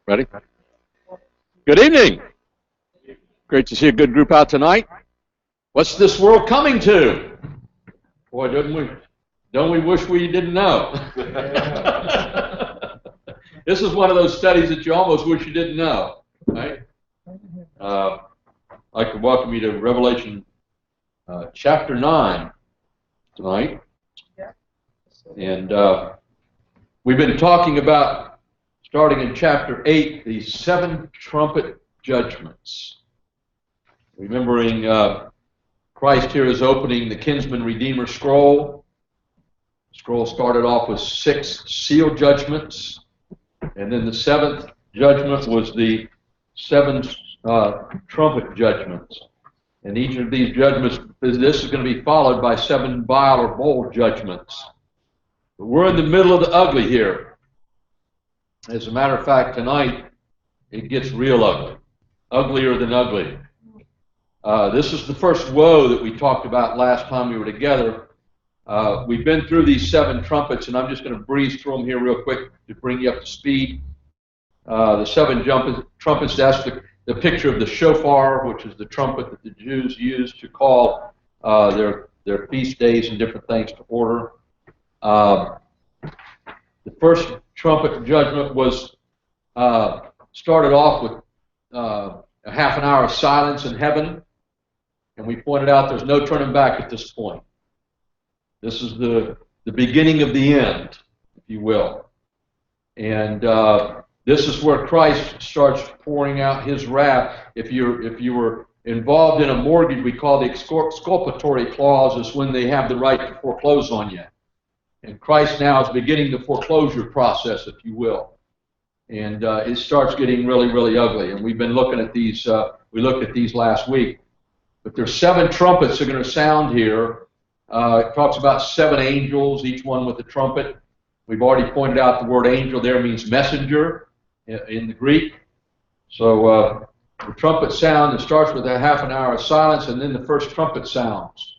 Ready? Good evening. Great to see a good group out tonight. What's this world coming to? Boy, don't we wish we didn't know? This is one of those studies that you almost wish you didn't know, right? I'd like to welcome you to Revelation chapter 9 tonight. And we've been talking about, starting in chapter 8, the 7 trumpet judgments. Remembering Christ here is opening the kinsman redeemer scroll. The scroll started off with 6 seal judgments, and then the 7th judgment was the 7 trumpet judgments. And each of these judgments, this is going to be followed by 7 vial or bowl judgments. But we're in the middle of the ugly here. As a matter of fact, tonight it gets real ugly, uglier than ugly. This is the first woe that we talked about last time we were together. We've been through these 7 trumpets, and I'm just going to breeze through them here real quick to bring you up to speed. The 7 trumpets, that's the picture of the shofar, which is the trumpet that the Jews used to call their feast days and different things to order. The first trumpet judgment was started off with a half an hour of silence in heaven, and we pointed out there's no turning back at this point. This is the beginning of the end, if you will. And this is where Christ starts pouring out his wrath. If you were involved in a mortgage, we call the exculpatory clause is when they have the right to foreclose on you. And Christ now is beginning the foreclosure process, if you will. And it starts getting really, really ugly. And we've been looking at these, we looked at these last week. But there's 7 trumpets that are going to sound here. It talks about 7 angels, each one with a trumpet. We've already pointed out the word angel there means messenger in the Greek. So the trumpet sound, it starts with a half an hour of silence, and then the first trumpet sounds.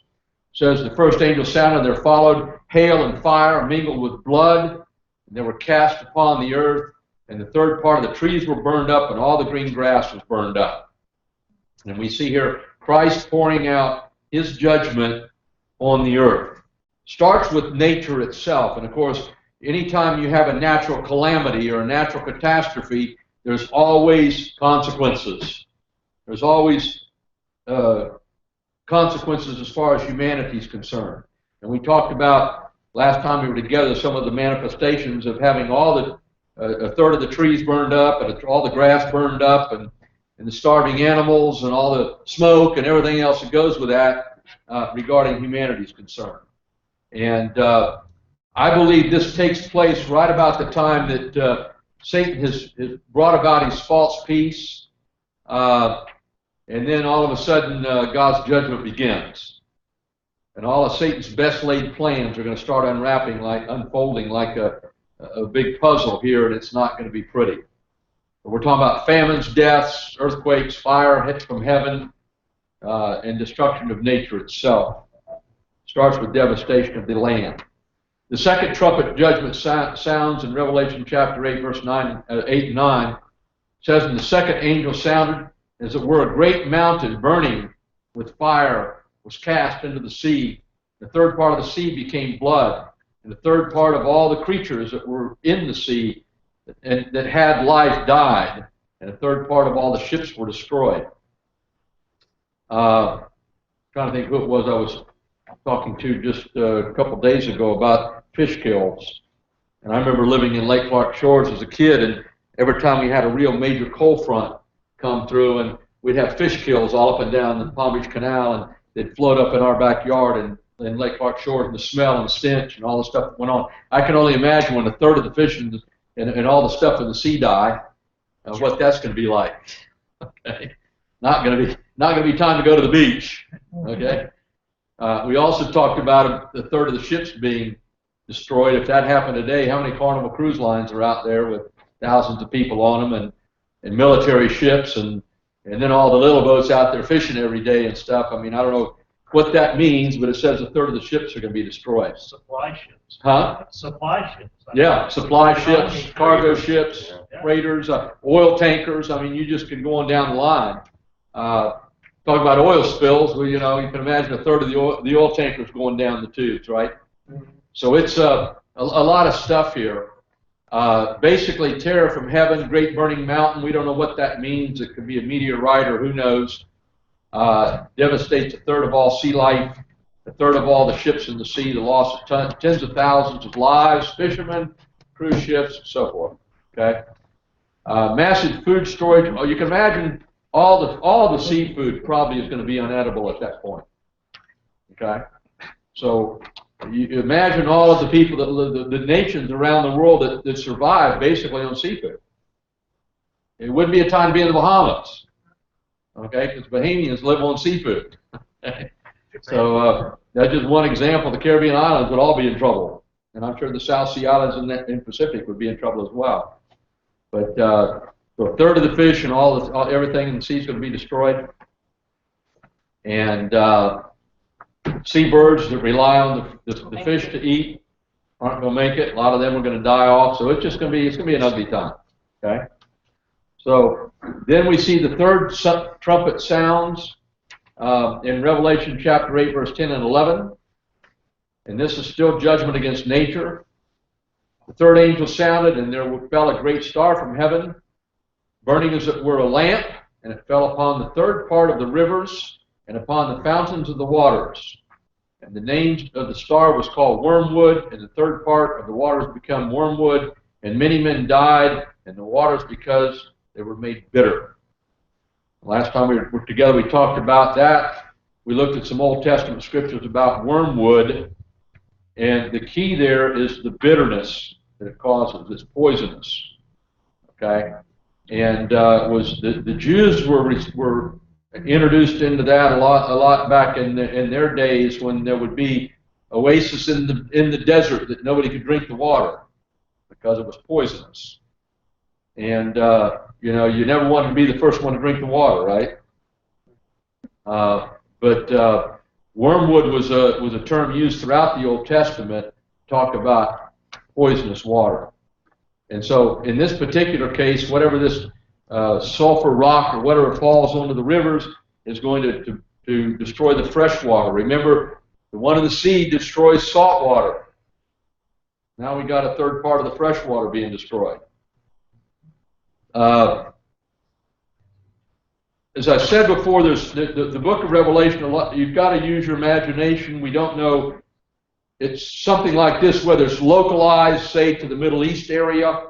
It says the first angel sounded, and there followed hail and fire mingled with blood, and they were cast upon the earth, and the third part of the trees were burned up, and all the green grass was burned up. And we see here Christ pouring out his judgment on the earth. Starts with nature itself, and of course, anytime you have a natural calamity or a natural catastrophe, there's always consequences. There's always consequences as far as humanity is concerned. And we talked about, last time we were together, some of the manifestations of having a third of the trees burned up, and all the grass burned up, and the starving animals, and all the smoke, and everything else that goes with that regarding humanity's concern. And I believe this takes place right about the time that Satan has brought about his false peace, and then all of a sudden God's judgment begins. And all of Satan's best laid plans are going to start unfolding like a big puzzle here, and it's not going to be pretty. But we're talking about famines, deaths, earthquakes, fire hit from heaven, and destruction of nature itself. Starts with devastation of the land. The second trumpet judgment sounds in Revelation chapter 8, verse 8 and 9. It says, and the second angel sounded, as it were a great mountain burning with fire was cast into the sea. The third part of the sea became blood, and the third part of all the creatures that were in the sea and that had life died, and the third part of all the ships were destroyed. Trying to think who it was I was talking to just a couple days ago about fish kills. And I remember living in Lake Clark Shores as a kid, and every time we had a real major cold front come through, and we'd have fish kills all up and down the Palm Beach Canal, and they'd float up in our backyard and in Lake Clark Shores, and the smell and the stench and all the stuff that went on. I can only imagine when a third of the fish and all the stuff in the sea die, what that's going to be like. Okay, not going to be time to go to the beach. Okay. We also talked about a third of the ships being destroyed. If that happened today, how many Carnival cruise lines are out there with thousands of people on them, and military ships, and then all the little boats out there fishing every day and stuff? I mean, I don't know what that means, but it says a third of the ships are going to be destroyed. Supply ships. Huh? Supply ships. Yeah, supply ships, cargo ships. Yeah. freighters, oil tankers. I mean, you just can go on down the line. Talk about oil spills. Well, you know, you can imagine a third of the oil tankers going down the tubes, right? So it's a lot of stuff here. Basically, terror from heaven, great burning mountain. We don't know what that means. It could be a meteorite or who knows. Devastates a third of all sea life, a third of all the ships in the sea, the loss of tens of thousands of lives, fishermen, cruise ships, and so forth. Okay. Massive food storage. Oh, you can imagine all the seafood probably is going to be unedible at that point. Okay. So you imagine all of the people, the nations around the world that survive basically on seafood. It wouldn't be a time to be in the Bahamas, okay, because Bahamians live on seafood. So that's just one example. The Caribbean islands would all be in trouble, and I'm sure the South Sea islands in Pacific would be in trouble as well. But so a third of the fish and everything in the sea is going to be destroyed, and seabirds that rely on the fish to eat aren't going to make it. A lot of them are going to die off. So it's going to be an ugly time. Okay. So then we see the third trumpet sounds in Revelation chapter 8, verse 10 and 11. And this is still judgment against nature. The third angel sounded, and there fell a great star from heaven, burning as it were a lamp, and it fell upon the third part of the rivers and upon the fountains of the waters. And the name of the star was called Wormwood, and the third part of the waters become wormwood, and many men died in the waters because they were made bitter. Last time we were together, we talked about that. We looked at some Old Testament scriptures about wormwood, and the key there is the bitterness that it causes. It's poisonous. Okay, and was the Jews were introduced into that a lot back in their days when there would be oasis in the desert that nobody could drink the water because it was poisonous. And you know, you never wanted to be the first one to drink the water, right? But wormwood was a term used throughout the Old Testament to talk about poisonous water. And so in this particular case, whatever this sulfur rock or whatever falls onto the rivers is going to destroy the fresh water. Remember, the one in the sea destroys salt water. Now we got a third part of the fresh water being destroyed. As I said before, there's the book of Revelation. You've got to use your imagination. We don't know. It's something like this, whether it's localized, say, to the Middle East area,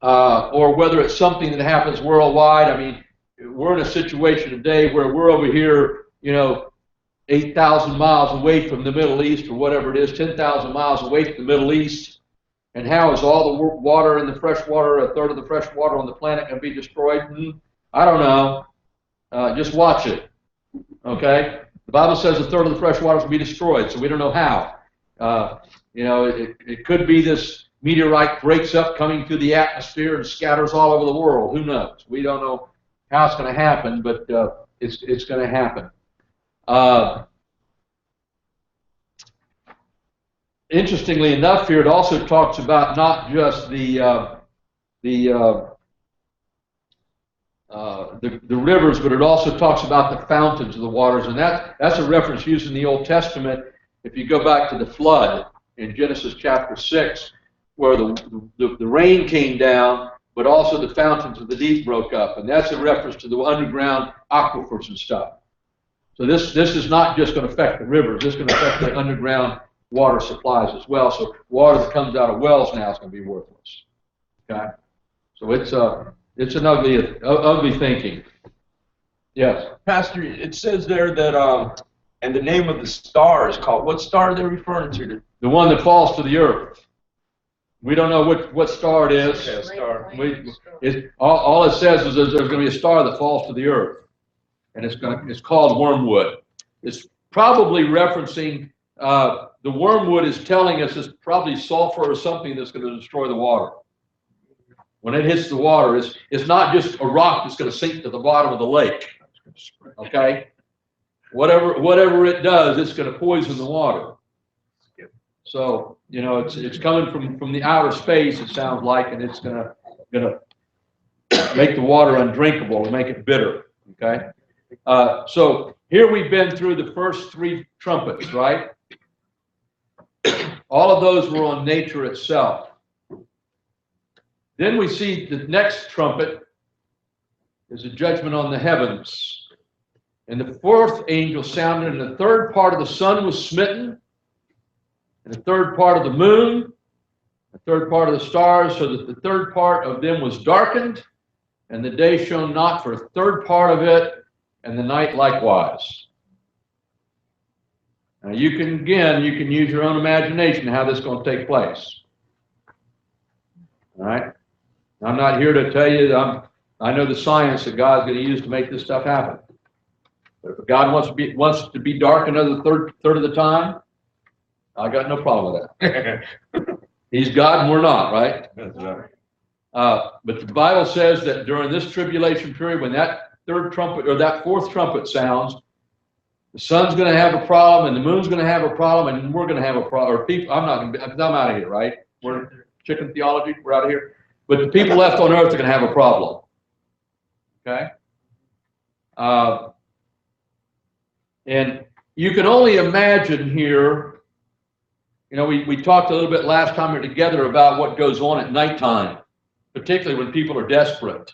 or whether it's something that happens worldwide. I mean, we're in a situation today where we're over here, you know, 8,000 miles away from the Middle East, or whatever it is, 10,000 miles away from the Middle East. And how is all the water in the fresh water, a third of the fresh water on the planet, going to be destroyed? I don't know. Just watch it. Okay? The Bible says a third of the fresh water will be destroyed, so we don't know how. You know, it could be this meteorite breaks up coming through the atmosphere and scatters all over the world. Who knows? We don't know how it's going to happen, but it's going to happen. Interestingly enough, here it also talks about not just the rivers, but it also talks about the fountains of the waters, and that's a reference used in the Old Testament. If you go back to the flood in Genesis chapter 6, where the rain came down, but also the fountains of the deep broke up, and that's a reference to the underground aquifers and stuff. So this is not just going to affect the rivers; this is going to affect the underground water supplies as well. So water that comes out of wells now is going to be worthless. Okay, so it's an ugly thinking. Yes, Pastor. It says there that and the name of the star is called. What star are they referring to? The one that falls to the earth. We don't know what star it is. Okay, star. All it says is there's going to be a star that falls to the earth, and it's called wormwood. It's probably referencing the wormwood is telling us it's probably sulfur or something that's going to destroy the water. When it hits the water, it's not just a rock that's going to sink to the bottom of the lake. Okay, whatever it does, it's going to poison the water. So you know it's coming from the outer space. It sounds like, and it's going to going to make the water undrinkable and make it bitter. Okay? So here we've been through the first 3 trumpets, right? All of those were on nature itself. Then we see the next trumpet is a judgment on the heavens. And the 4th angel sounded, and the 3rd part of the sun was smitten, and the 3rd part of the moon, the 3rd part of the stars, so that the 3rd part of them was darkened, and the day shone not for a 3rd part of it, and the night likewise. Now you can use your own imagination how this is going to take place. All right? I'm not here to tell you that I know the science that God's going to use to make this stuff happen. But if God wants to be dark another third of the time, I got no problem with that. He's God and we're not, right? That's right. But the Bible says that during this tribulation period, when that 3rd trumpet or that 4th trumpet sounds, the sun's going to have a problem, and the moon's going to have a problem, and we're going to have a problem. Or people, I'm out of here, right? We're chicken theology. We're out of here. But the people left on earth are going to have a problem. Okay? And you can only imagine here, you know, we talked a little bit last time we were together about what goes on at nighttime, particularly when people are desperate.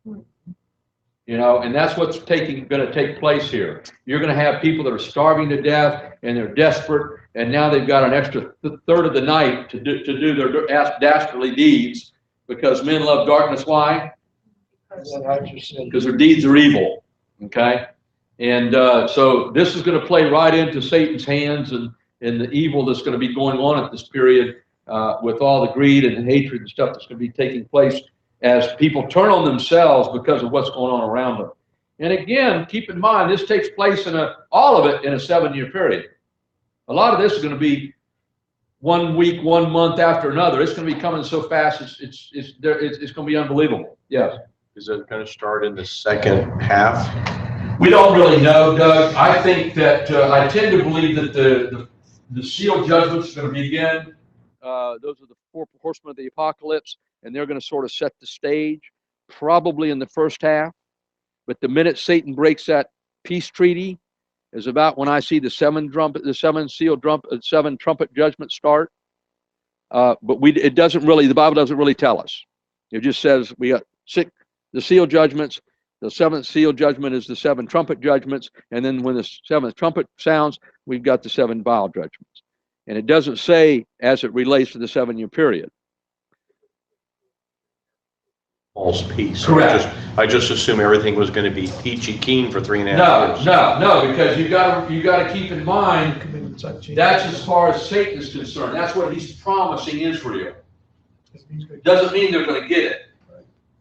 You know, and that's what's going to take place here. You're going to have people that are starving to death, and they're desperate, and now they've got an extra 1/3 of the night to do their dastardly deeds, because men love darkness. Why? Because their deeds are evil. Okay? And so this is going to play right into Satan's hands and the evil that's going to be going on at this period with all the greed and hatred and stuff that's going to be taking place as people turn on themselves because of what's going on around them. And again, keep in mind, this takes place all of it in a 7-year period. A lot of this is going to be 1 week, 1 month after another. It's going to be coming so fast, it's going to be unbelievable. Yes. Is it going to start in the second half? We don't really know, Doug. I think that I tend to believe that the seal judgments are going to begin. Those are the 4 horsemen of the apocalypse, and they're going to sort of set the stage, probably in the first half. But the minute Satan breaks that peace treaty is about when I see the 7 trumpet judgments start. But it doesn't really. The Bible doesn't really tell us. It just says we got 6 the seal judgments. The 7th seal judgment is the 7 trumpet judgments, and then when the 7th trumpet sounds, we've got the 7 vial judgments. And it doesn't say as it relates to the 7-year period. False peace. Correct. I just assume everything was going to be peachy keen for 3.5 years. No, because you got to keep in mind that's as far as Satan is concerned. That's what he's promising Israel. Doesn't mean they're going to get it.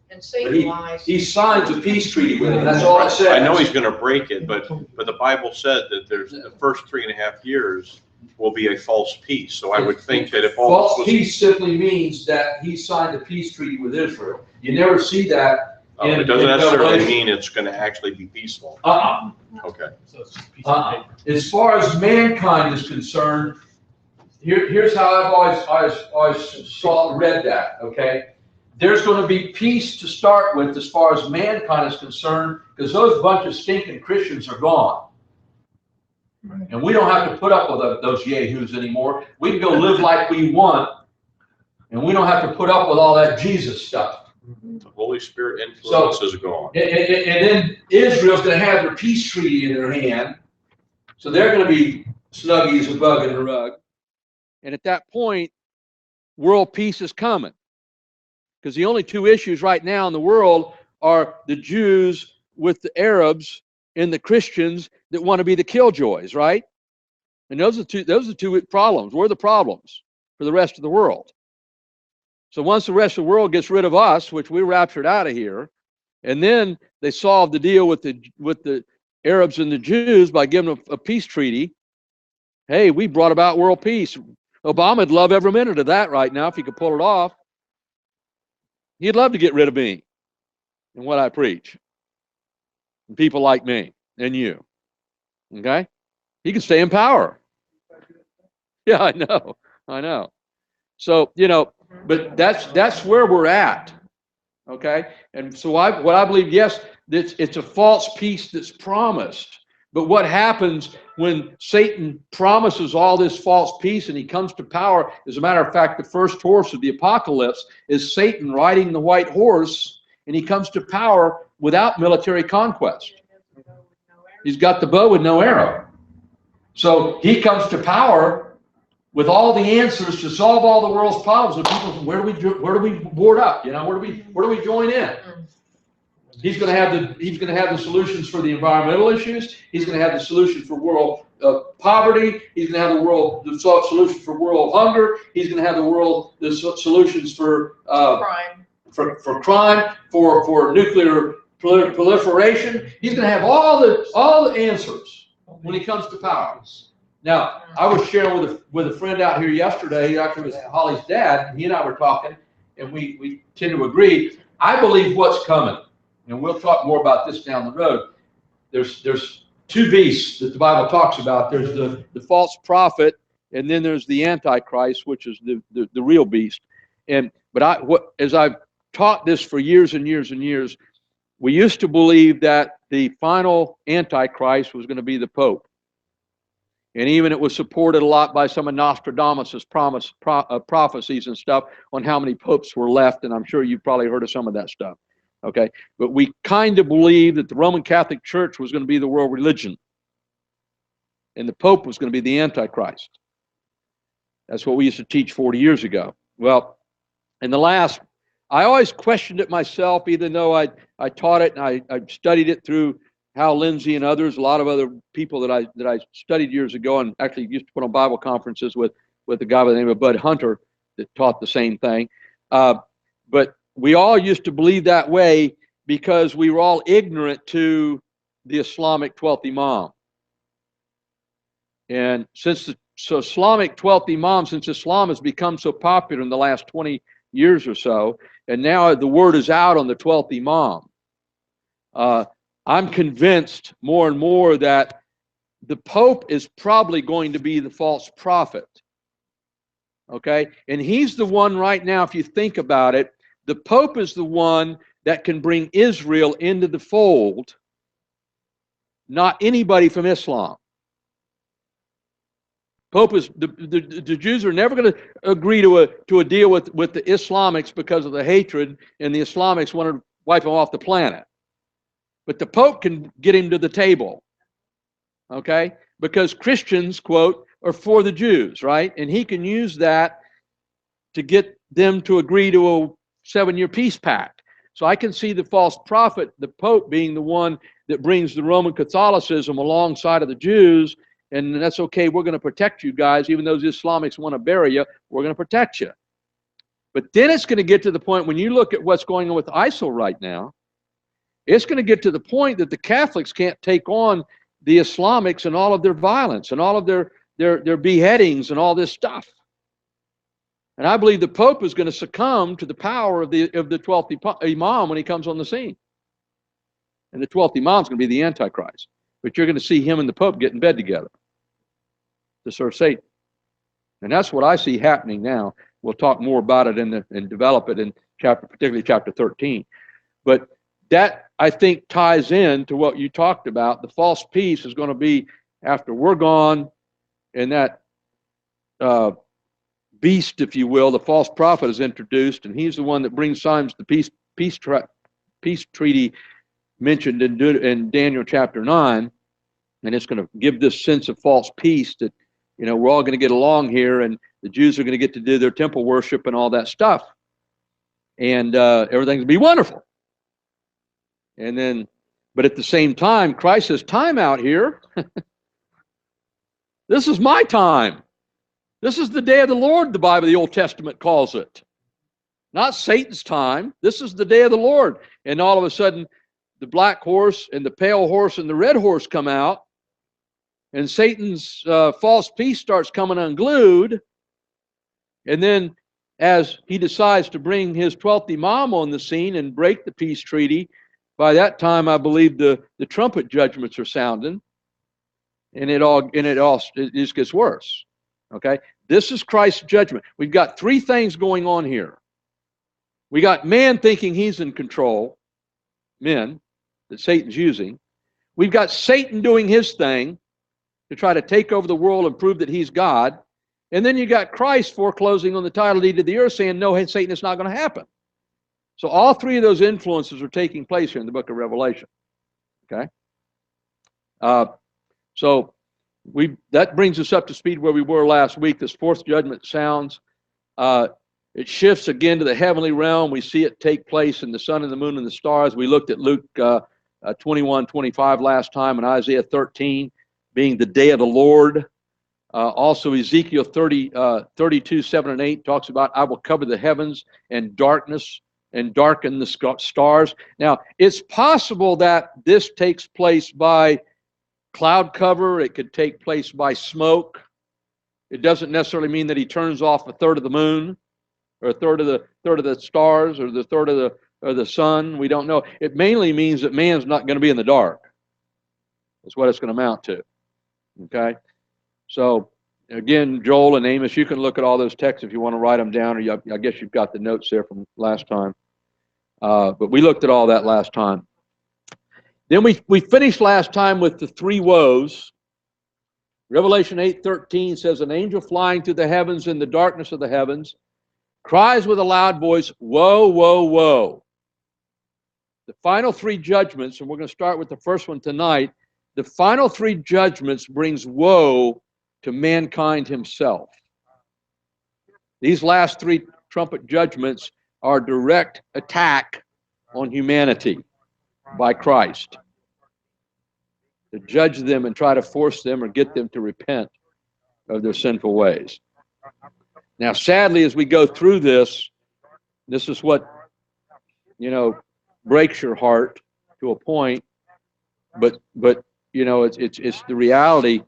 And Satan lies. He signs a peace treaty with him. That's all it says. I know he's going to break it, but the Bible said that there's the first 3.5 years will be a false peace. So I would think that if all false peace simply means that he signed a peace treaty with Israel. You never see that. It doesn't necessarily mean it's going to actually be peaceful. Okay. As far as mankind is concerned, here's how I've always read that. Okay. There's going to be peace to start with as far as mankind is concerned, because those bunch of stinking Christians are gone. Right. And we don't have to put up with those yahoos anymore. We can go live like we want, and we don't have to put up with all that Jesus stuff. The Holy Spirit influence is gone. And then Israel's going to have their peace treaty in their hand, so they're going to be snuggy as a bug in a rug. And at that point, world peace is coming. Because the only 2 issues right now in the world are the Jews with the Arabs and the Christians that want to be the killjoys, right? And those are the two problems. We're the problems for the rest of the world. So once the rest of the world gets rid of us, which we raptured out of here, and then they solve the deal with the Arabs and the Jews by giving them a peace treaty. Hey, we brought about world peace. Obama'd love every minute of that right now if he could pull it off. He'd love to get rid of me and what I preach. And people like me and you. Okay? He can stay in power. Yeah, I know. So, but that's where we're at. Okay? And so what I believe, yes, it's a false peace that's promised. But what happens when Satan promises all this false peace and he comes to power? As a matter of fact, the first horse of the apocalypse is Satan riding the white horse, and he comes to power without military conquest. He's got the bow with no arrow. So he comes to power with all the answers to solve all the world's problems. And people say, where do we board up? You know, where do we join in? He's going to have the solutions for the environmental issues. He's going to have the solution for world poverty. He's going to have the solution for world hunger. He's going to have the solutions for Crime. for crime, for nuclear proliferation. He's going to have all the answers when he comes to power. Now, I was sharing with a friend out here yesterday. He actually was Holly's dad. And he and I were talking, and we tend to agree. I believe what's coming, and we'll talk more about this down the road. There's two beasts that the Bible talks about. There's the false prophet, and then there's the Antichrist, which is the real beast. But as I've taught this for years and years and years, we used to believe that the final Antichrist was going to be the Pope. And even it was supported a lot by some of Nostradamus' prophecies and stuff on how many popes were left, and I'm sure you've probably heard of some of that stuff. Okay, but we kind of believed that the Roman Catholic Church was going to be the world religion, and the Pope was going to be the Antichrist. That's what we used to teach 40 years ago. Well, I always questioned it myself, even though I taught it and I studied it through Hal Lindsey and others, a lot of other people that I studied years ago, and actually used to put on Bible conferences with a guy by the name of Bud Hunter that taught the same thing. But we all used to believe that way because we were all ignorant to the Islamic 12th Imam. And since Islamic 12th Imam, since Islam has become so popular in the last 20 years or so, and now the word is out on the 12th Imam, I'm convinced more and more that the Pope is probably going to be the false prophet. Okay? And he's the one right now, if you think about it, the Pope is the one that can bring Israel into the fold, not anybody from Islam. Pope is the Jews are never going to agree to a deal with the Islamics because of the hatred, and the Islamics want to wipe them off the planet. But the Pope can get him to the table, okay? Because Christians, quote, are for the Jews, right? And he can use that to get them to agree to a 7-year peace pact. So I can see the false prophet, the Pope, being the one that brings the Roman Catholicism alongside of the Jews, and that's okay, we're going to protect you guys, even though the Islamics want to bury you, we're going to protect you. But then it's going to get to the point, when you look at what's going on with ISIL right now, it's going to get to the point that the Catholics can't take on the Islamics and all of their violence and all of their beheadings and all this stuff. And I believe the Pope is going to succumb to the power of the 12th Imam when he comes on the scene. And the 12th Imam is going to be the Antichrist. But you're going to see him and the Pope get in bed together to serve Satan. And that's what I see happening now. We'll talk more about it and develop it in particularly chapter 13. But that, I think, ties in to what you talked about. The false peace is going to be after we're gone, and that beast, if you will, the false prophet, is introduced, and he's the one that brings signs the peace treaty mentioned in Daniel chapter 9, and it's going to give this sense of false peace that, you know, we're all going to get along here, and the Jews are going to get to do their temple worship and all that stuff, and everything's going to be wonderful. And then, but at the same time, Christ says, time out here. This is my time. This is the day of the Lord, the Old Testament calls it. Not Satan's time. This is the day of the Lord. And all of a sudden, the black horse and the pale horse and the red horse come out, and Satan's false peace starts coming unglued. And then, as he decides to bring his 12th Imam on the scene and break the peace treaty, by that time, I believe the trumpet judgments are sounding, and it just gets worse. Okay, this is Christ's judgment. We've got three things going on here. We got man thinking he's in control, men, that Satan's using. We've got Satan doing his thing to try to take over the world and prove that he's God. And then you got Christ foreclosing on the title deed of the earth, saying, no, hey, Satan, it's not going to happen. So all three of those influences are taking place here in the book of Revelation. Okay? So that brings us up to speed where we were last week. This fourth judgment sounds. It shifts again to the heavenly realm. We see it take place in the sun and the moon and the stars. We looked at Luke 21:25 last time, and Isaiah 13 being the day of the Lord. Also Ezekiel 32:7 and 8 talks about, I will cover the heavens and darkness and darken the stars. Now, it's possible that this takes place by cloud cover. It could take place by smoke. It doesn't necessarily mean that he turns off a third of the moon or a third of the stars or the third of the sun. We don't know. It mainly means that man's not going to be in the dark. That's what it's going to amount to. Okay? So, again, Joel and Amos, you can look at all those texts if you want to write them down, or I guess you've got the notes there from last time. But we looked at all that last time. Then we finished last time with the three woes. Revelation 8:13 says, an angel flying through the heavens in the darkness of the heavens cries with a loud voice, woe, woe, woe. The final three judgments, and we're going to start with the first one tonight, the final three judgments brings woe to mankind himself. These last three trumpet judgments are direct attack on humanity by Christ, to judge them and try to force them or get them to repent of their sinful ways. Now, sadly, as we go through this is what, breaks your heart to a point, but it's the reality.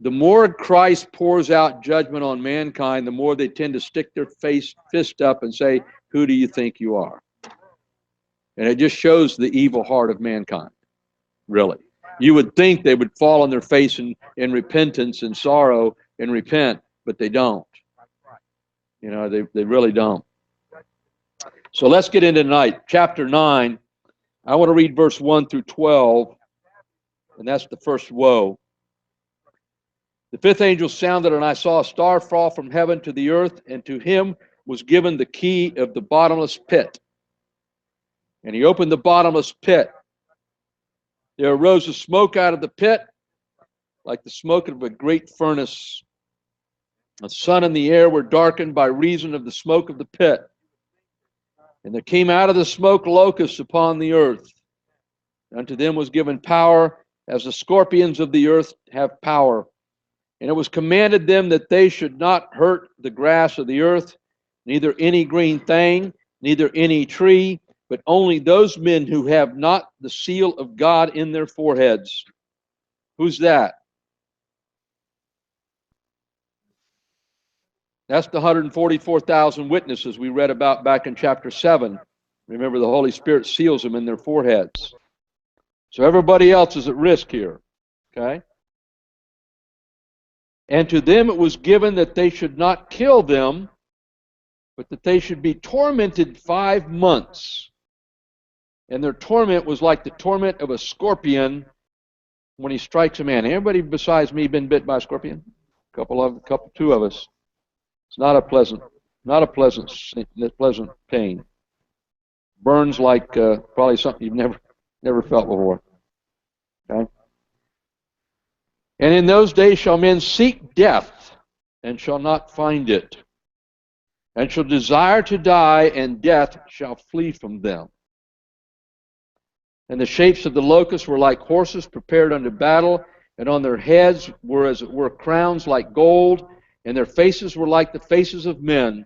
The more Christ pours out judgment on mankind, the more they tend to stick their fist up and say, who do you think you are? And it just shows the evil heart of mankind, really. You would think they would fall on their face in repentance and sorrow and repent, but they don't. They really don't. So let's get into tonight. Chapter 9, I want to read verse 1 through 12, and that's the first woe. The fifth angel sounded, and I saw a star fall from heaven to the earth, and to him was given the key of the bottomless pit. And he opened the bottomless pit. There arose a smoke out of the pit, like the smoke of a great furnace. The sun and the air were darkened by reason of the smoke of the pit. And there came out of the smoke locusts upon the earth. Unto them was given power, as the scorpions of the earth have power. And it was commanded them that they should not hurt the grass of the earth, neither any green thing, neither any tree, but only those men who have not the seal of God in their foreheads. Who's that? That's the 144,000 witnesses we read about back in chapter 7. Remember, the Holy Spirit seals them in their foreheads. So everybody else is at risk here. Okay? And to them it was given that they should not kill them, but that they should be tormented 5 months. And their torment was like the torment of a scorpion when he strikes a man. Anybody besides me been bit by a scorpion? Two of us. It's not a pleasant pain. Burns like probably something you've never felt before. Okay. And in those days shall men seek death, and shall not find it, and shall desire to die, and death shall flee from them. And the shapes of the locusts were like horses prepared unto battle, and on their heads were as it were crowns like gold, and their faces were like the faces of men,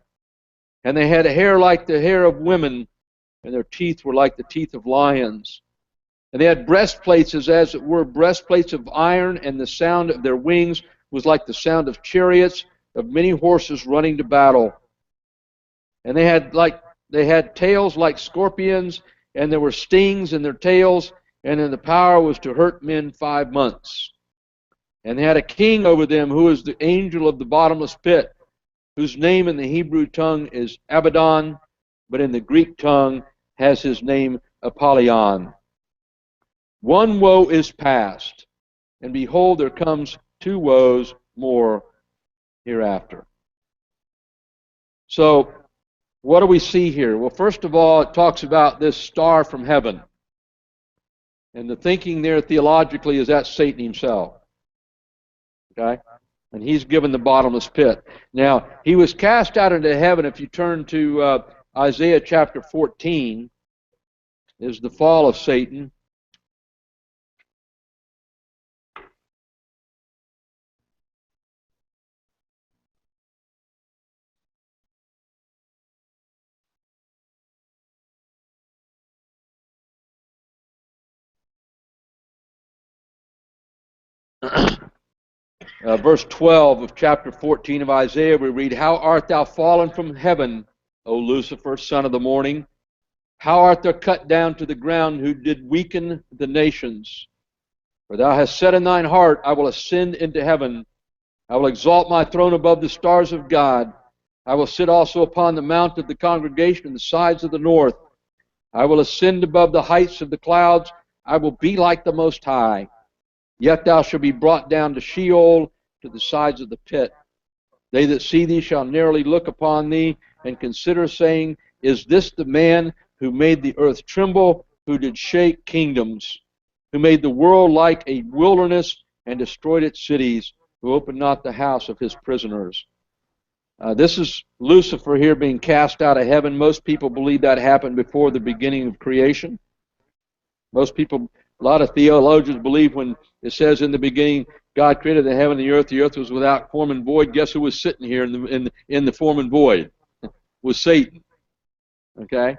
and they had hair like the hair of women, and their teeth were like the teeth of lions. And they had breastplates as it were breastplates of iron, and the sound of their wings was like the sound of chariots, of many horses running to battle. And they had tails like scorpions, and there were stings in their tails, and then the power was to hurt men 5 months. And they had a king over them, who is the angel of the bottomless pit, whose name in the Hebrew tongue is Abaddon, but in the Greek tongue has his name Apollyon. One woe is past, and behold, there comes two woes more hereafter. So, what do we see here? Well, first of all, it talks about this star from heaven. And the thinking there theologically is that Satan himself. Okay? And he's given the bottomless pit. Now, he was cast out into heaven. If you turn to Isaiah chapter 14, is the fall of Satan. Verse 12 of chapter 14 of Isaiah, we read, How art thou fallen from heaven, O Lucifer, son of the morning? How art thou cut down to the ground, who did weaken the nations? For thou hast said in thine heart, I will ascend into heaven. I will exalt my throne above the stars of God. I will sit also upon the mount of the congregation in the sides of the north. I will ascend above the heights of the clouds. I will be like the Most High. Yet thou shalt be brought down to Sheol, to the sides of the pit. They that see thee shall narrowly look upon thee, and consider, saying, Is this the man who made the earth tremble, who did shake kingdoms, who made the world like a wilderness, and destroyed its cities, who opened not the house of his prisoners? This is Lucifer here being cast out of heaven. Most people believe that happened before the beginning of creation. Most people, a lot of theologians believe when it says in the beginning, God created the heaven and the earth was without form and void. Guess who was sitting here in the form and void? Was Satan. Okay?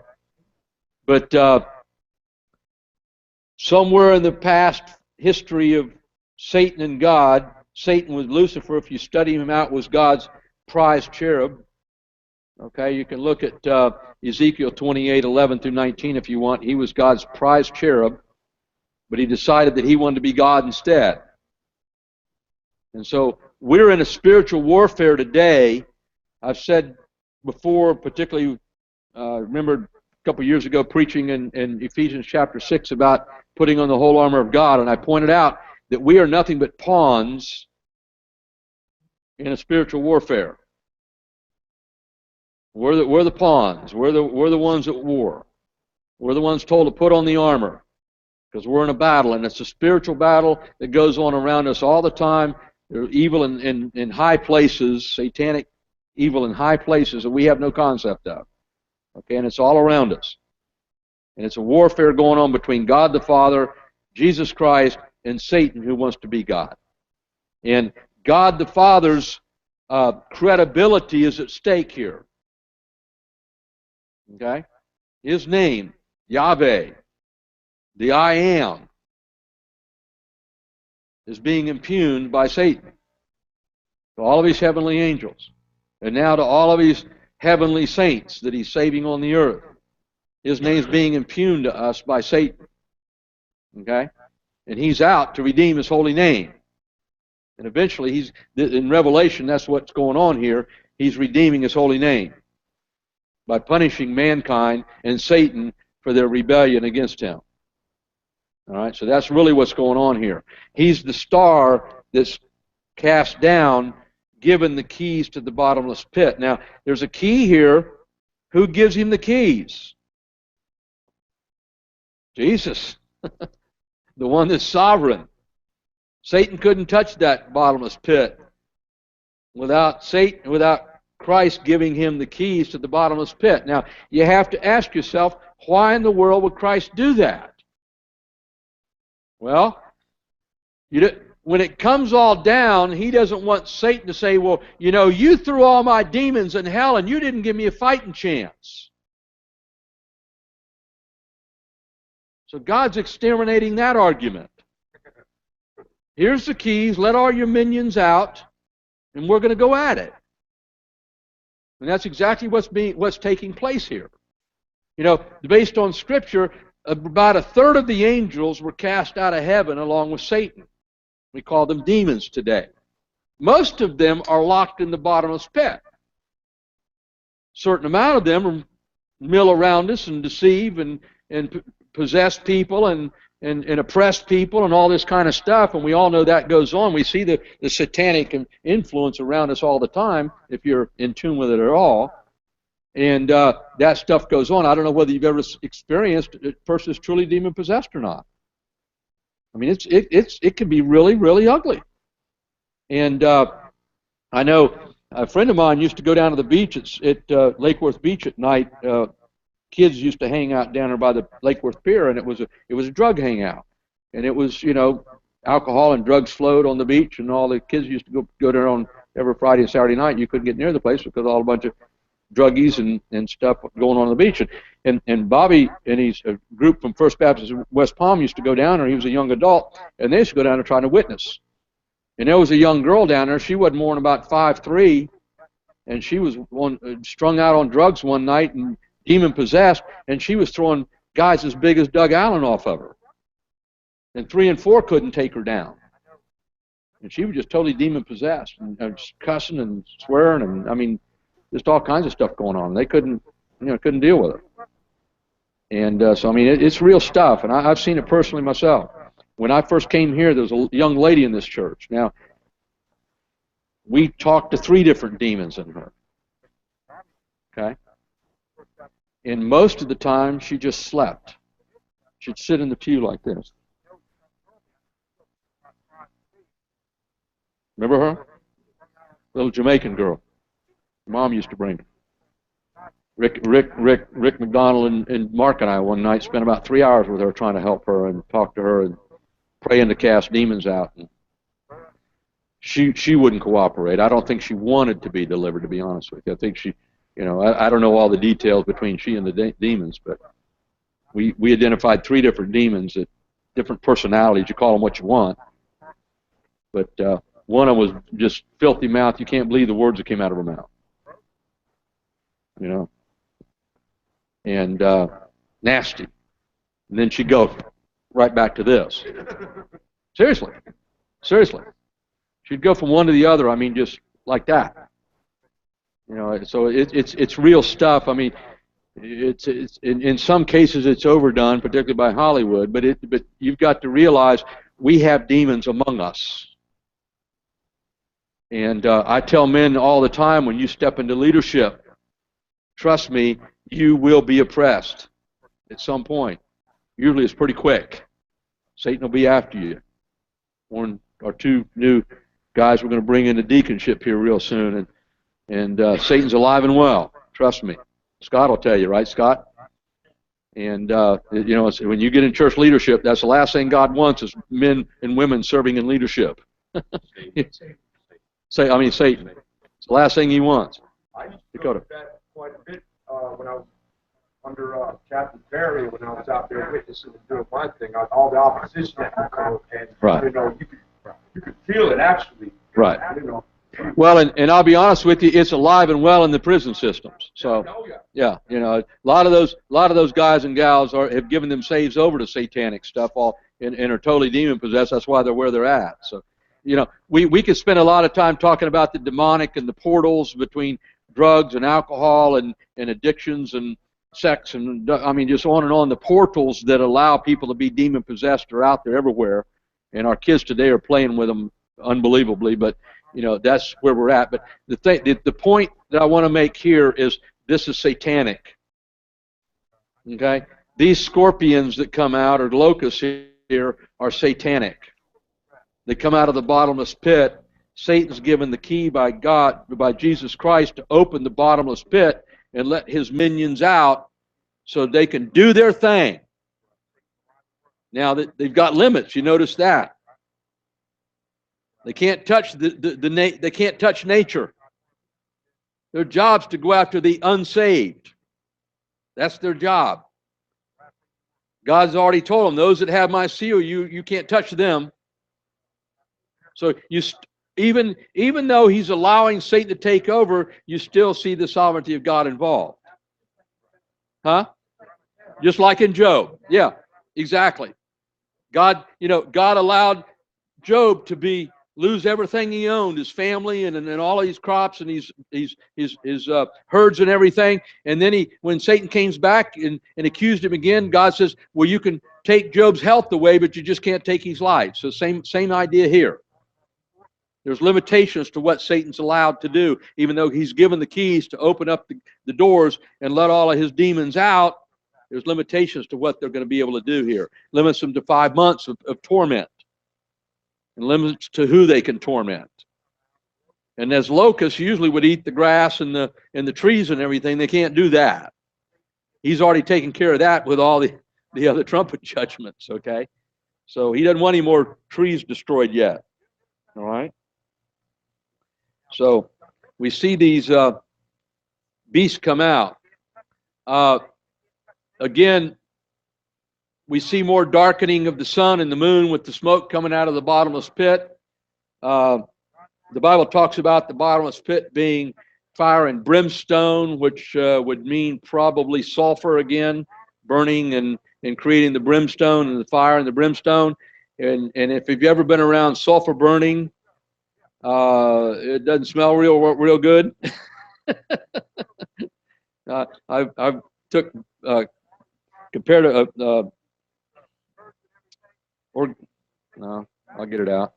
But somewhere in the past history of Satan and God, Satan was Lucifer, if you study him out, was God's prize cherub. Okay, you can look at Ezekiel 28:11 through 19 if you want. He was God's prize cherub, but he decided that he wanted to be God instead. And so we're in a spiritual warfare today. I've said before, particularly, remember a couple years ago preaching in Ephesians chapter 6 about putting on the whole armor of God, and I pointed out that we are nothing but pawns in a spiritual warfare. We're the pawns. We're the ones at war. We're the ones told to put on the armor because we're in a battle, and it's a spiritual battle that goes on around us all the time. There's evil in high places, satanic evil in high places that we have no concept of. Okay, and it's all around us. And it's a warfare going on between God the Father, Jesus Christ, and Satan, who wants to be God. And God the Father's credibility is at stake here. Okay? His name, Yahweh, the I Am, is being impugned by Satan to all of his heavenly angels, and now to all of his heavenly saints that he's saving on the earth. His name's being impugned to us by Satan. Okay? And he's out to redeem his holy name. And eventually, he's in Revelation, that's what's going on here. He's redeeming his holy name by punishing mankind and Satan for their rebellion against him. All right, so that's really what's going on here. He's the star that's cast down, given the keys to the bottomless pit. Now, there's a key here. Who gives him the keys? Jesus, the one that's sovereign. Satan couldn't touch that bottomless pit without Christ giving him the keys to the bottomless pit. Now, you have to ask yourself, why in the world would Christ do that? Well, when it comes all down, he doesn't want Satan to say, well, you know, you threw all my demons in hell and you didn't give me a fighting chance. So God's exterminating that argument. Here's the keys, let all your minions out, and we're going to go at it. And that's exactly what's taking place here. You know, based on Scripture, about a third of the angels were cast out of heaven along with Satan. We call them demons today. Most of them are locked in the bottomless pit. A certain amount of them are mill around us and deceive and possess people and oppress people and all this kind of stuff, and we all know that goes on. We see the satanic influence around us all the time, if you're in tune with it at all. And that stuff goes on. I don't know whether you've ever experienced a person is truly demon-possessed or not. I mean, it can be really, really ugly. And I know a friend of mine used to go down to the beach at Lake Worth Beach at night. Kids used to hang out down there by the Lake Worth Pier, and it was a drug hangout. And it was, alcohol and drugs flowed on the beach, and all the kids used to go there on every Friday and Saturday night. You couldn't get near the place because all a bunch of druggies and stuff going on the beach. And Bobby and his group from First Baptist West Palm used to go down there. He was a young adult, and they used to go down there trying to witness. And there was a young girl down there. She wasn't more than about 5'3", and she was strung out on drugs one night and demon-possessed, and she was throwing guys as big as Doug Allen off of her. And 3 and 4 couldn't take her down. And she was just totally demon-possessed and just cussing and swearing, and, I mean, just all kinds of stuff going on. They couldn't deal with it. And so, I mean, it's real stuff, and I've seen it personally myself. When I first came here, there was a young lady in this church. Now, we talked to 3 different demons in her. Okay? And most of the time, she just slept. She'd sit in the pew like this. Remember her? Little Jamaican girl. Mom used to bring her. Rick McDonald and Mark and I one night spent about 3 hours with her trying to help her and talk to her and praying to cast demons out. And she wouldn't cooperate. I don't think she wanted to be delivered, to be honest with you. I think she, I don't know all the details between she and the demons, but we identified 3 different demons, different personalities. You call them what you want. But one of them was just filthy mouth. You can't believe the words that came out of her mouth. And nasty. And then she'd go right back to this. Seriously. She'd go from one to the other, I mean, just like that. So it's real stuff. I mean, it's in some cases it's overdone, particularly by Hollywood, but you've got to realize we have demons among us. And I tell men all the time, when you step into leadership, trust me, you will be oppressed at some point. Usually it's pretty quick. Satan will be after you. One or 2 new guys we're going to bring into deaconship here real soon, and Satan's alive and well. Trust me. Scott will tell you, right, Scott? And when you get in church leadership, that's the last thing God wants is men and women serving in leadership. Satan. It's the last thing he wants. I used to go to that quite a bit when I was under Captain Perry, when I was out there witnessing and doing my thing. All the opposition that would come, and right. You could feel it actually. Right. Well, and I'll be honest with you, it's alive and well in the prison systems. So yeah, a lot of those guys and gals have given themselves over to satanic stuff and are totally demon possessed. That's why they're where they're at. So we could spend a lot of time talking about the demonic and the portals between drugs and alcohol and addictions and sex and, I mean, just on and on. The portals that allow people to be demon possessed are out there everywhere, and our kids today are playing with them unbelievably, but that's where we're at. But the point that I want to make here is this is satanic. Okay? These scorpions that come out, or locusts here, are satanic. They come out of the bottomless pit. Satan's given the key by God, by Jesus Christ, to open the bottomless pit and let his minions out so they can do their thing. Now, they've got limits. You notice that. They can't touch they can't touch nature. Their job's to go after the unsaved. That's their job. God's already told them, those that have my seal, you can't touch them. So even though he's allowing Satan to take over, you still see the sovereignty of God involved. Huh? Just like in Job. Yeah, exactly. God allowed Job to be lose everything he owned, his family and all of his crops and his herds and everything. And then when Satan came back and accused him again, God says, well, you can take Job's health away, but you just can't take his life. So same idea here. There's limitations to what Satan's allowed to do, even though he's given the keys to open up the doors and let all of his demons out. There's limitations to what they're going to be able to do here. Limits them to 5 months of torment, and limits to who they can torment. And as locusts usually would eat the grass and the trees and everything, they can't do that. He's already taken care of that with all the other trumpet judgments, okay? So he doesn't want any more trees destroyed yet, all right? So we see these beasts come out. Again, we see more darkening of the sun and the moon with the smoke coming out of the bottomless pit. The Bible talks about the bottomless pit being fire and brimstone, which would mean probably sulfur again, burning and creating the brimstone and the fire and the brimstone. And if you've ever been around sulfur burning, it doesn't smell real good. I've took compared to no, I'll get it out.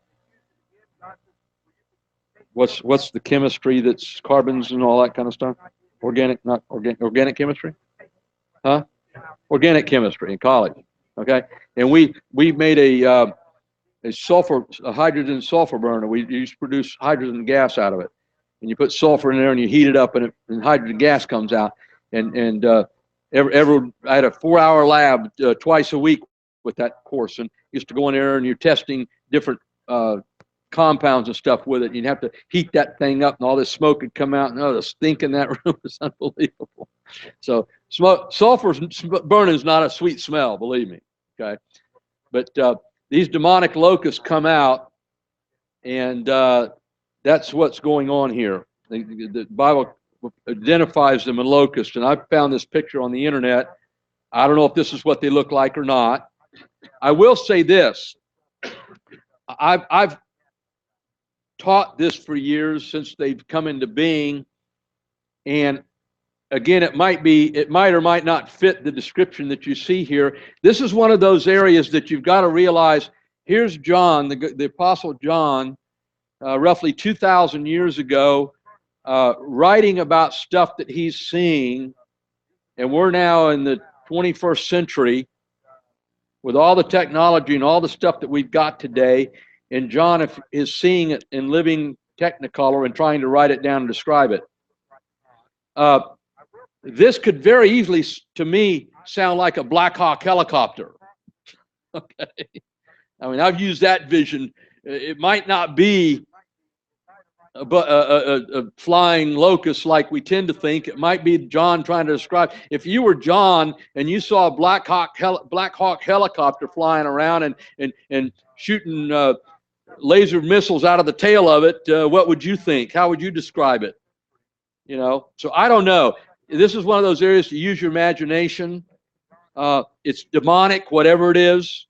What's the chemistry that's carbons and all that kind of stuff? Organic chemistry? Huh? Organic chemistry in college. Okay, and we made a hydrogen sulfur burner. We used to produce hydrogen gas out of it, and you put sulfur in there and you heat it up, and hydrogen gas comes out. And I had a 4-hour lab twice a week with that course, and used to go in there and you're testing different compounds and stuff with it. You'd have to heat that thing up, and all this smoke would come out, and the stink in that room was unbelievable. So sulfur burning is not a sweet smell, believe me. Okay, but these demonic locusts come out, and that's what's going on here. The Bible identifies them as locusts, and I found this picture on the internet. I don't know if this is what they look like or not. I will say this. I've taught this for years since they've come into being, and again, it might or might not fit the description that you see here. This is one of those areas that you've got to realize. Here's John, the Apostle John, roughly 2,000 years ago, writing about stuff that he's seeing, and we're now in the 21st century with all the technology and all the stuff that we've got today, and John is seeing it in living technicolor and trying to write it down and describe it. This could very easily, to me, sound like a Black Hawk helicopter. Okay, I mean, I've used that vision. It might not be a flying locust like we tend to think. It might be John trying to describe. If you were John and you saw a Black Hawk helicopter flying around and shooting laser missiles out of the tail of it, what would you think? How would you describe it? You know, so I don't know. This is one of those areas to use your imagination. It's demonic, whatever it is.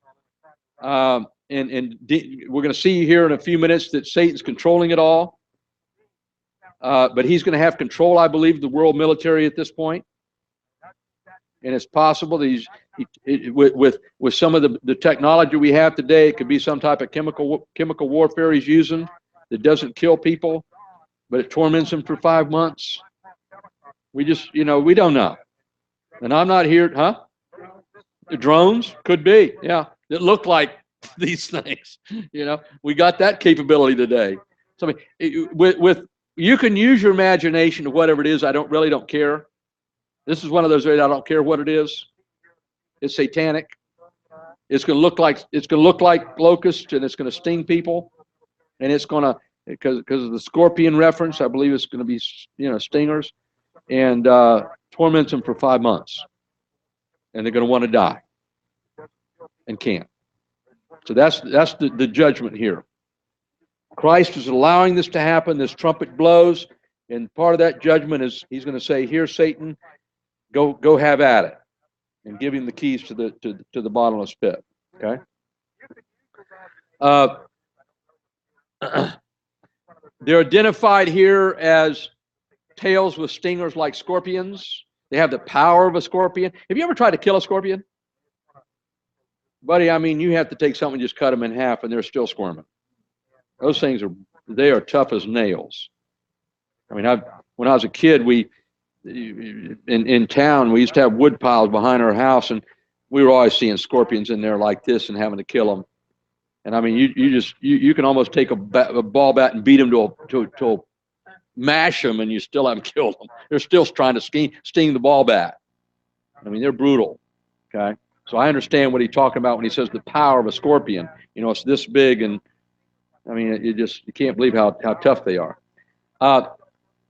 And we're going to see here in a few minutes that Satan's controlling it all. But he's going to have control, I believe, of the world military at this point. And it's possible that with some of the technology we have today, it could be some type of chemical warfare he's using that doesn't kill people, but it torments them for 5 months. We just, we don't know. And I'm not here, huh? The drones? Could be, yeah. That look like these things. We got that capability today. So I mean, with you can use your imagination to whatever it is. I really don't care. This is one of those areas I don't care what it is. It's satanic. It's going to look like locusts, and it's going to sting people, and it's going to, because of the scorpion reference, I believe it's going to be stingers, and torments them for 5 months, and they're going to want to die and can't. So that's the judgment here. Christ is allowing this to happen. This trumpet blows, and part of that judgment is he's going to say, "Here, Satan, go have at it," and give him the keys to the bottomless pit. Okay. They're identified here as tails with stingers like scorpions. They have the power of a scorpion. Have you ever tried to kill a scorpion? Buddy, I mean, you have to take something and just cut them in half, and they're still squirming. Those things they are tough as nails. I mean, when I was a kid, in town, we used to have wood piles behind our house, and we were always seeing scorpions in there like this and having to kill them. And I mean, you can almost take a ball bat and beat them to mash them, and you still haven't killed them. They're still trying to sting the ball bat. I mean, they're brutal. Okay, so I understand what he's talking about when he says the power of a scorpion. You know, it's this big, and I mean, you can't believe how tough they are.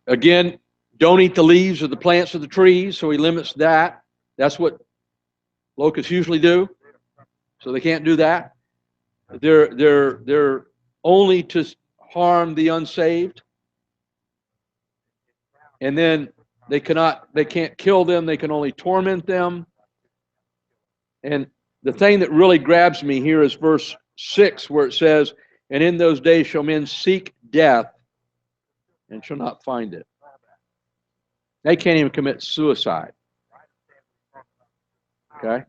Again, don't eat the leaves or the plants of the trees, so he limits that. That's what locusts usually do, so they can't do that. They're only to harm the unsaved, and then they can't kill them. They can only torment them. And the thing that really grabs me here is verse 6, where it says, "And in those days shall men seek death, and shall not find it." They can't even commit suicide. Okay.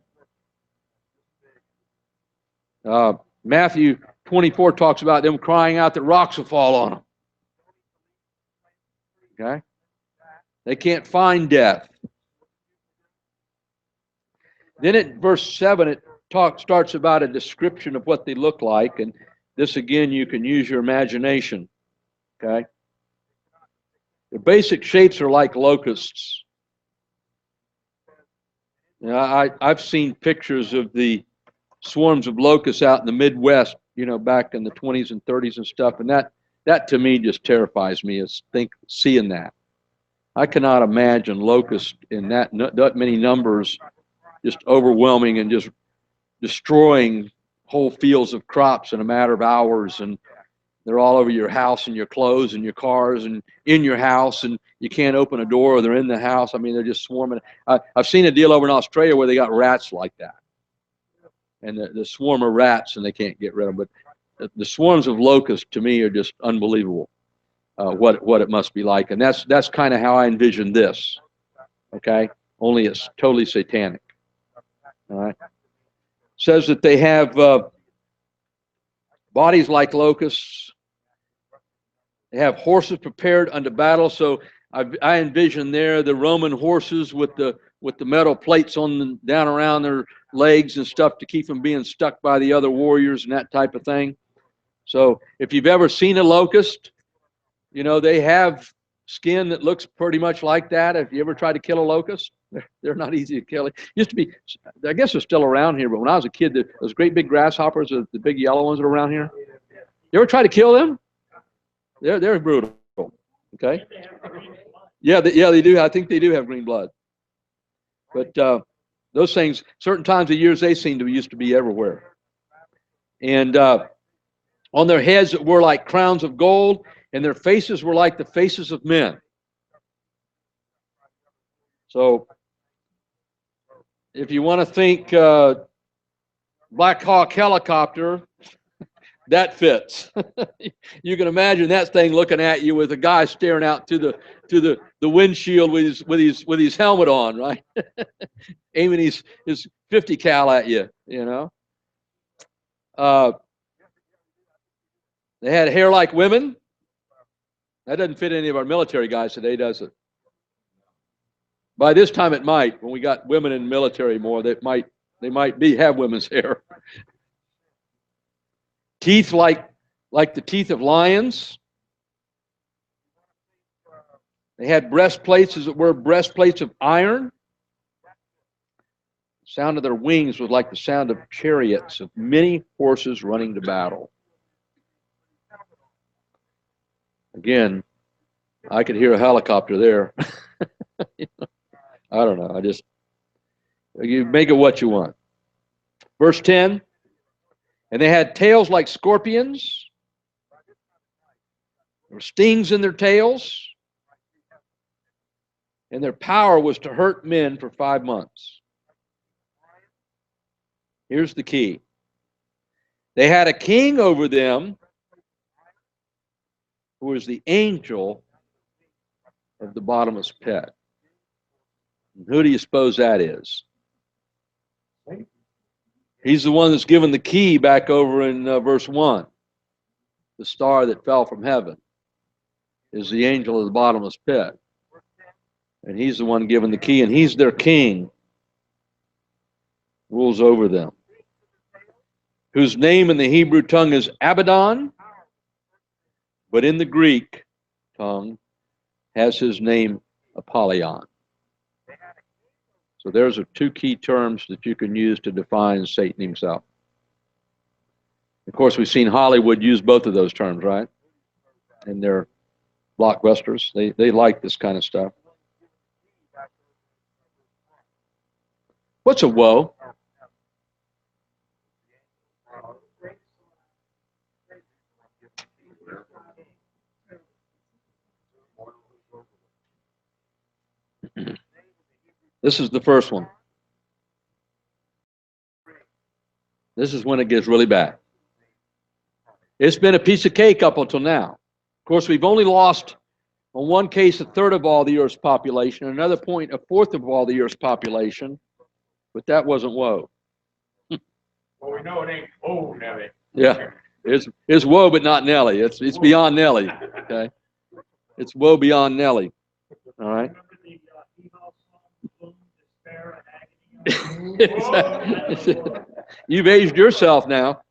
Matthew 24 talks about them crying out that rocks will fall on them. Okay? They can't find death. Then at verse 7, it starts about a description of what they look like. And this, again, you can use your imagination. Okay? The basic shapes are like locusts. Now, I've seen pictures of the swarms of locusts out in the Midwest, back in the 20s and 30s and stuff, and that to me just terrifies me, seeing that. I cannot imagine locusts in that many numbers just overwhelming and just destroying whole fields of crops in a matter of hours, and they're all over your house and your clothes and your cars and in your house, and you can't open a door or they're in the house. I mean, they're just swarming. I've seen a deal over in Australia where they got rats like that. And the swarm of rats, and they can't get rid of them. But the swarms of locusts, to me, are just unbelievable, what it must be like. And that's kind of how I envision this, okay? Only it's totally satanic, all right? Says that they have bodies like locusts. They have horses prepared unto battle. So I envision there the Roman horses with the metal plates down around their legs and stuff to keep them being stuck by the other warriors and that type of thing. So if you've ever seen a locust, they have skin that looks pretty much like that. If you ever tried to kill a locust, they're not easy to kill. It used to be, I guess they're still around here, but when I was a kid, those great big grasshoppers, the big yellow ones that are around here, you ever try to kill them? They're brutal. Okay. Yeah, they do. I think they do have green blood. But those things, certain times of years, they used to be everywhere. And on their heads that were like crowns of gold, and their faces were like the faces of men. So if you want to think Black Hawk helicopter, that fits. You can imagine that thing looking at you with a guy staring out to the windshield with his helmet on, right? Aiming his 50 cal at you, They had hair like women. That doesn't fit any of our military guys today, does it? By this time it might. When we got women in the military more, they might have women's hair. Teeth like the teeth of lions. They had breastplates, as it were, breastplates of iron. The sound of their wings was like the sound of chariots of many horses running to battle. Again, I could hear a helicopter there. I don't know. You make it what you want. Verse 10, and they had tails like scorpions. There were stings in their tails. And their power was to hurt men for 5 months. Here's the key. They had a king over them who is the angel of the bottomless pit. And who do you suppose that is? He's the one that's given the key back over in verse 1. The star that fell from heaven is the angel of the bottomless pit. And he's the one given the key, and he's their king, rules over them, whose name in the Hebrew tongue is Abaddon, but in the Greek tongue has his name Apollyon. So there's two key terms that you can use to define Satan himself. Of course, we've seen Hollywood use both of those terms, right? In their blockbusters. They like this kind of stuff. What's a woe? This is the first one. This is when it gets really bad. It's been a piece of cake up until now. Of course, we've only lost, on one case, 1/3 of all the Earth's population, another point, 1/4 of all the Earth's population, but that wasn't woe. Well, we know it ain't old, Nelly. Yeah, it's woe, but not Nelly. It's beyond Nelly. Okay, it's woe beyond Nelly. All right. You've aged yourself now.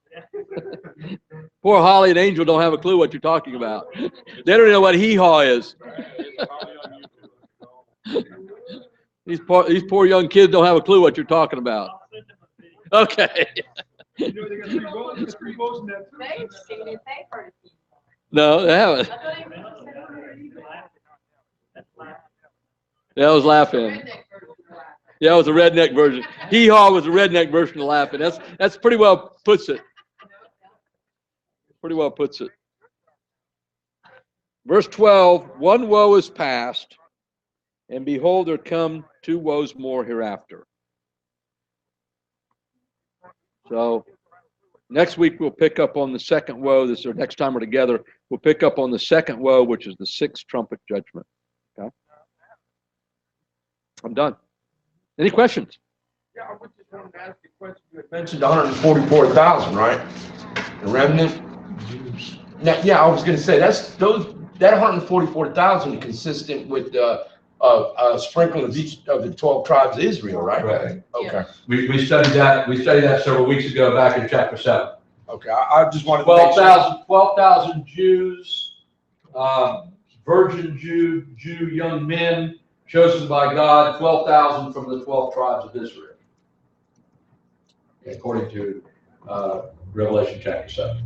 Poor Holly and Angel don't have a clue what you're talking about. They don't know what hee-haw is. These poor young kids don't have a clue what you're talking about. Okay. They've seen it, they've heard it. No, they haven't. Yeah, I was laughing. Yeah, it was a redneck version. Hee-haw was a redneck version of laughing. That's pretty well puts it. Pretty well puts it. Verse 12, one woe is past, and behold, there come 2 woes more hereafter. So next week we'll pick up on the second woe. This is our next time we're together. We'll pick up on the second woe, which is the 6th trumpet judgment. Okay? I'm done. Any questions? Yeah, I was just wanted to ask you a question. You had mentioned 144,000, right? The remnant. Now, yeah, I was going to say that 144,000 consistent with the sprinkling of each of the 12 tribes of Israel, right? Right. Okay. We studied that. We studied that several weeks ago, back in chapter 7. Okay. I just wanted to make sure. 12,000 Jews, virgin Jew young men chosen by God, 12,000 from the 12 tribes of Israel, according to Revelation chapter 7.